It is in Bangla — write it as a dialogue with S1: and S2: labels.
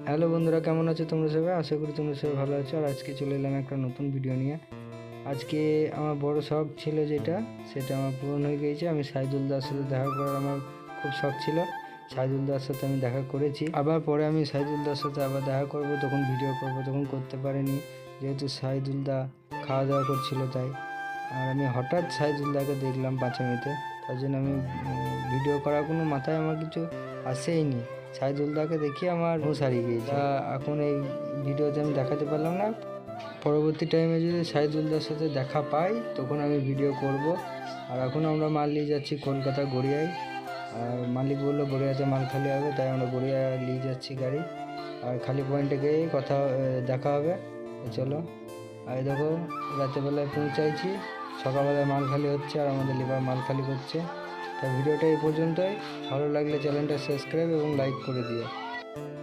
S1: হ্যালো বন্ধুরা, কেমন আছো তোমরা সবাই? আশা করি তোমরা সবাই ভালো আছো। আর আজকে চলে এলাম একটা নতুন ভিডিও নিয়ে। আজকে আমার বড় শখ ছিল সেটা আমার পূরণ হয়ে গিয়েছে। আমি সাইদুল দার সাথে দেখা করার আমার খুব শখ ছিল। সাইদুল দার সাথে আমি দেখা করেছি, আবার পরে আমি সাইদুল দার সাথে আবার দেখা করব, তখন ভিডিও করব, তখন করতে পারিনি যেহেতু সাইদুল দা খাওয়া দাওয়া করছিল তাই। আর আমি হঠাৎ সাইদুল দাকে দেখলাম পাঁচামিতে, তার জন্য আমি ভিডিও করার কোনো মাথায় আমার কিছু আসেইনি। সাইদুলদাকে দেখি আমার হুঁশ হারিয়ে গিয়েছে। এখন এই ভিডিওতে আমি দেখাতে পারলাম না। পরবর্তী টাইমে যদি সাইদুলদার সাথে দেখা পাই তখন আমি ভিডিও করব। আর এখন আমরা মাল নিয়ে যাচ্ছি কলকাতা গড়িয়ায়। আর মালিক বললো গড়িয়াতে মাল খালি হবে, তাই আমরা গড়িয়া নিয়ে যাচ্ছি গাড়ি। আর খালি পয়েন্টে গিয়ে দেখা হবে। চলো। আর দেখো, রাতেরবেলায় পৌঁছাইছি, সকালবেলায় মাল খালি হচ্ছে আর আমাদের লেবার মাল খালি করছে। তা ভিডিওটা এই পর্যন্তই। ভালো লাগলে চ্যানেলটা সাবস্ক্রাইব এবং লাইক করে দিও।